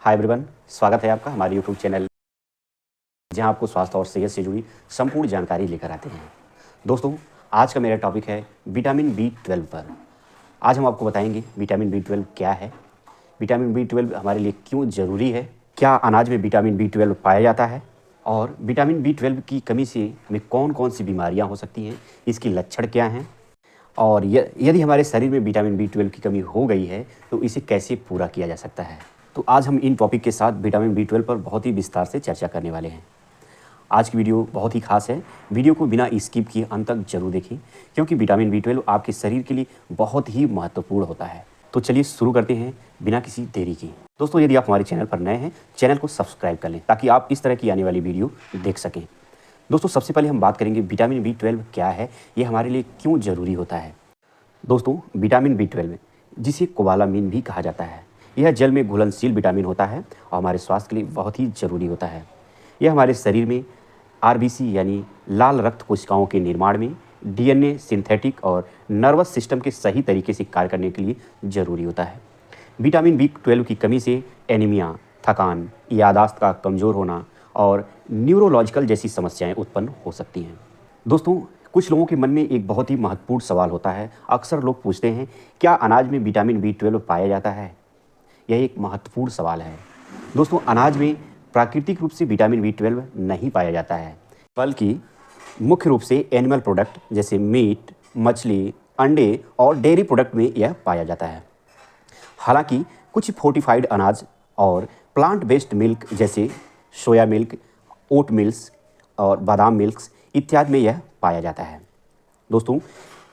Hi everyone, स्वागत है आपका हमारे यूट्यूब चैनल जहां आपको स्वास्थ्य और सेहत से जुड़ी संपूर्ण जानकारी लेकर आते हैं। दोस्तों, आज का मेरा टॉपिक है विटामिन बी 12 पर। आज हम आपको बताएंगे विटामिन बी 12 क्या है, विटामिन बी 12 हमारे लिए क्यों ज़रूरी है, क्या अनाज में विटामिन बी 12 पाया जाता है और विटामिन बी 12 की कमी से हमें कौन कौन सी बीमारियाँ हो सकती हैं, इसके लक्षण क्या हैं और यदि हमारे शरीर में विटामिन बी 12 की कमी हो गई है तो इसे कैसे पूरा किया जा सकता है। तो आज हम इन टॉपिक के साथ विटामिन बी 12 पर बहुत ही विस्तार से चर्चा करने वाले हैं। आज की वीडियो बहुत ही खास है। वीडियो को बिना स्किप किए अंत तक जरूर देखें क्योंकि विटामिन बी 12 आपके शरीर के लिए बहुत ही महत्वपूर्ण होता है। तो चलिए शुरू करते हैं बिना किसी देरी के। दोस्तों, यदि आप हमारे चैनल पर नए हैं, चैनल को सब्सक्राइब कर लें ताकि आप इस तरह की आने वाली वीडियो देख सकें। दोस्तों, सबसे पहले हम बात करेंगे विटामिन बी 12 क्या है, ये हमारे लिए क्यों ज़रूरी होता है। दोस्तों, विटामिन बी 12 जिसे कोबालामिन भी कहा जाता है, यह जल में घुलनशील विटामिन होता है और हमारे स्वास्थ्य के लिए बहुत ही ज़रूरी होता है। यह हमारे शरीर में आरबीसी यानी लाल रक्त कोशिकाओं के निर्माण में, डीएनए सिंथेटिक और नर्वस सिस्टम के सही तरीके से कार्य करने के लिए ज़रूरी होता है। विटामिन बी 12 की कमी से एनीमिया, थकान, याददाश्त का कमज़ोर होना और न्यूरोलॉजिकल जैसी समस्याएं उत्पन्न हो सकती हैं। दोस्तों, कुछ लोगों के मन में एक बहुत ही महत्वपूर्ण सवाल होता है। अक्सर लोग पूछते हैं, क्या अनाज में विटामिन बी 12 पाया जाता है। यह एक महत्वपूर्ण सवाल है। दोस्तों, अनाज में प्राकृतिक रूप से विटामिन बी 12 नहीं पाया जाता है, बल्कि मुख्य रूप से एनिमल प्रोडक्ट जैसे मीट, मछली, अंडे और डेयरी प्रोडक्ट में यह पाया जाता है। हालांकि कुछ फोर्टिफाइड अनाज और प्लांट बेस्ड मिल्क जैसे सोया मिल्क, ओट मिल्स और बादाम मिल्क्स इत्यादि में यह पाया जाता है। दोस्तों,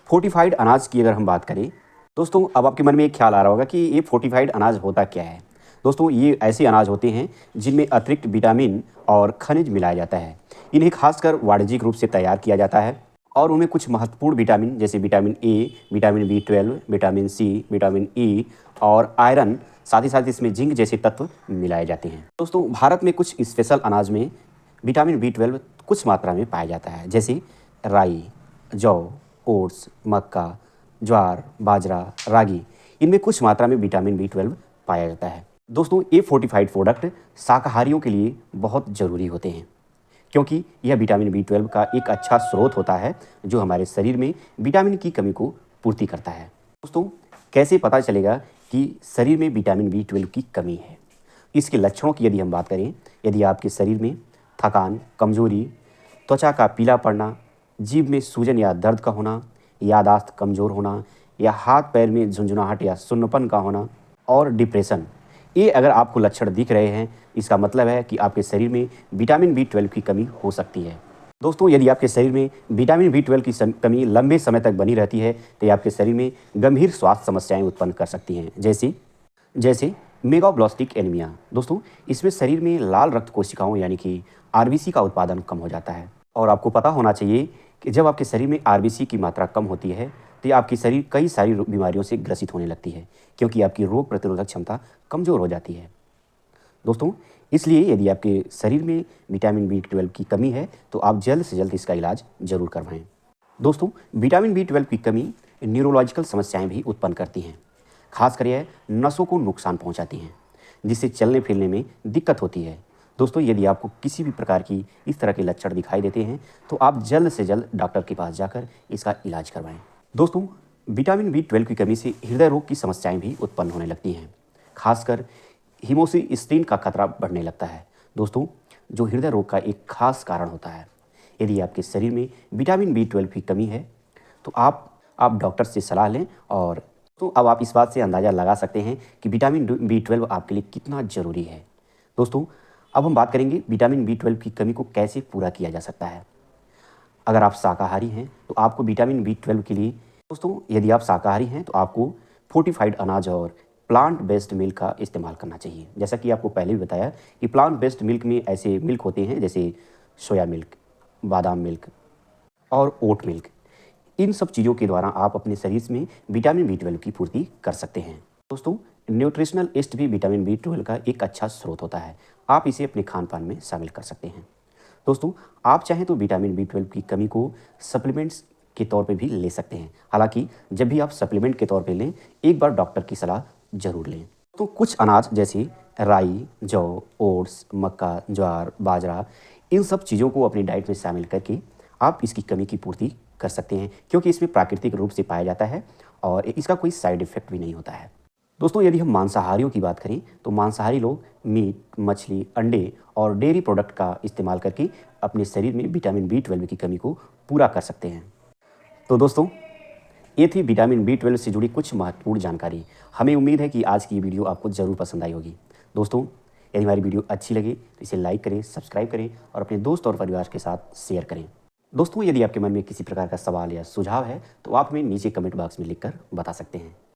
फोर्टिफाइड अनाज की अगर हम बात करें, दोस्तों अब आपके मन में एक ख्याल आ रहा होगा कि ये फोर्टिफाइड अनाज होता क्या है। दोस्तों, ये ऐसे अनाज होते हैं जिनमें अतिरिक्त विटामिन और खनिज मिलाया जाता है। इन्हें खासकर वाणिज्यिक रूप से तैयार किया जाता है और उनमें कुछ महत्वपूर्ण विटामिन जैसे vitamin A, vitamin B 12, vitamin C, vitamin E और आयरन, साथ ही साथ इसमें जिंक जैसे तत्व मिलाए जाते हैं। दोस्तों, भारत में कुछ स्पेशल अनाज में विटामिन बी 12 कुछ मात्रा में पाया जाता है, जैसे राई, जौ, ओट्स, मक्का, ज्वार, बाजरा, रागी। इनमें कुछ मात्रा में विटामिन बी 12 पाया जाता है। दोस्तों, ये फोर्टिफाइड प्रोडक्ट शाकाहारियों के लिए बहुत ज़रूरी होते हैं क्योंकि यह विटामिन बी 12 का एक अच्छा स्रोत होता है जो हमारे शरीर में विटामिन की कमी को पूर्ति करता है। दोस्तों, कैसे पता चलेगा कि शरीर में विटामिन बी 12 की कमी है। इसके लक्षणों की यदि हम बात करें, यदि आपके शरीर में थकान, कमजोरी, त्वचा का पीला पड़ना, जीभ में सूजन या दर्द का होना, याददाश्त कमज़ोर होना या हाथ पैर में झुंझुनाहट या सुन्नपन का होना और डिप्रेशन, ये अगर आपको लक्षण दिख रहे हैं, इसका मतलब है कि आपके शरीर में विटामिन बी 12 की कमी हो सकती है। दोस्तों, यदि आपके शरीर में विटामिन बी 12 की कमी लंबे समय तक बनी रहती है तो ये आपके शरीर में गंभीर स्वास्थ्य समस्याएं उत्पन्न कर सकती हैं, जैसे मेगाब्लास्टिक एनीमिया। दोस्तों, इसमें शरीर में लाल रक्त कोशिकाओं यानी कि आरबीसी का उत्पादन कम हो जाता है और आपको पता होना चाहिए कि जब आपके शरीर में आरबीसी की मात्रा कम होती है तो ये आपकी शरीर कई सारी बीमारियों से ग्रसित होने लगती है क्योंकि आपकी रोग प्रतिरोधक क्षमता कमज़ोर हो जाती है। दोस्तों, इसलिए यदि आपके शरीर में विटामिन बी 12 की कमी है तो आप जल्द से जल्द इसका इलाज जरूर करवाएं। दोस्तों, विटामिन बी 12 की कमी न्यूरोलॉजिकल समस्याएं भी उत्पन्न करती हैं। खासकर यह नसों को नुकसान पहुंचाती हैं जिससे चलने फिरने में दिक्कत होती है। दोस्तों, यदि आपको किसी भी प्रकार की इस तरह के लक्षण दिखाई देते हैं तो आप जल्द से जल्द डॉक्टर के पास जाकर इसका इलाज करवाएं। दोस्तों, विटामिन बी 12 की कमी से हृदय रोग की समस्याएं भी उत्पन्न होने लगती हैं। खासकर हिमोसिस्टीन का खतरा बढ़ने लगता है, दोस्तों, जो हृदय रोग का एक खास कारण होता है। यदि आपके शरीर में विटामिन बी 12 की कमी है तो आप डॉक्टर से सलाह लें। और तो अब आप इस बात से अंदाज़ा लगा सकते हैं कि विटामिन बी 12 आपके लिए कितना ज़रूरी है। दोस्तों, अब हम बात करेंगे विटामिन बी 12 की कमी को कैसे पूरा किया जा सकता है। अगर आप शाकाहारी हैं तो आपको विटामिन बी 12 के लिए, दोस्तों यदि आप शाकाहारी हैं तो आपको फोर्टिफाइड अनाज और प्लांट बेस्ड मिल्क का इस्तेमाल करना चाहिए। जैसा कि आपको पहले भी बताया कि प्लांट बेस्ड मिल्क में ऐसे मिल्क होते हैं जैसे सोया मिल्क, बादाम मिल्क और ओट मिल्क। इन सब चीज़ों के द्वारा आप अपने शरीर में विटामिन बी 12 की पूर्ति कर सकते हैं। दोस्तों, न्यूट्रिशनल ईस्ट भी विटामिन बी 12 का एक अच्छा स्रोत होता है। आप इसे अपने खान पान में शामिल कर सकते हैं। दोस्तों, आप चाहें तो विटामिन बी 12 की कमी को सप्लीमेंट्स के तौर पे भी ले सकते हैं। हालांकि जब भी आप सप्लीमेंट के तौर पे लें, एक बार डॉक्टर की सलाह जरूर लें। तो कुछ अनाज जैसे राई, जौ, ओट्स, मक्का, ज्वार, बाजरा, इन सब चीज़ों को अपनी डाइट में शामिल करके आप इसकी कमी की पूर्ति कर सकते हैं, क्योंकि इसमें प्राकृतिक रूप से पाया जाता है और इसका कोई साइड इफ़ेक्ट भी नहीं होता है। दोस्तों, यदि हम मांसाहारियों की बात करें तो मांसाहारी लोग मीट, मछली, अंडे और डेयरी प्रोडक्ट का इस्तेमाल करके अपने शरीर में विटामिन B12 की कमी को पूरा कर सकते हैं। तो दोस्तों, ये थी विटामिन B12 से जुड़ी कुछ महत्वपूर्ण जानकारी। हमें उम्मीद है कि आज की ये वीडियो आपको ज़रूर पसंद आई होगी। दोस्तों, यदि हमारी वीडियो अच्छी लगे तो इसे लाइक करें, सब्सक्राइब करें और अपने दोस्त और परिवार के साथ शेयर करें। दोस्तों, यदि आपके मन में किसी प्रकार का सवाल या सुझाव है तो आप हमें नीचे कमेंट बॉक्स में लिखकर बता सकते हैं।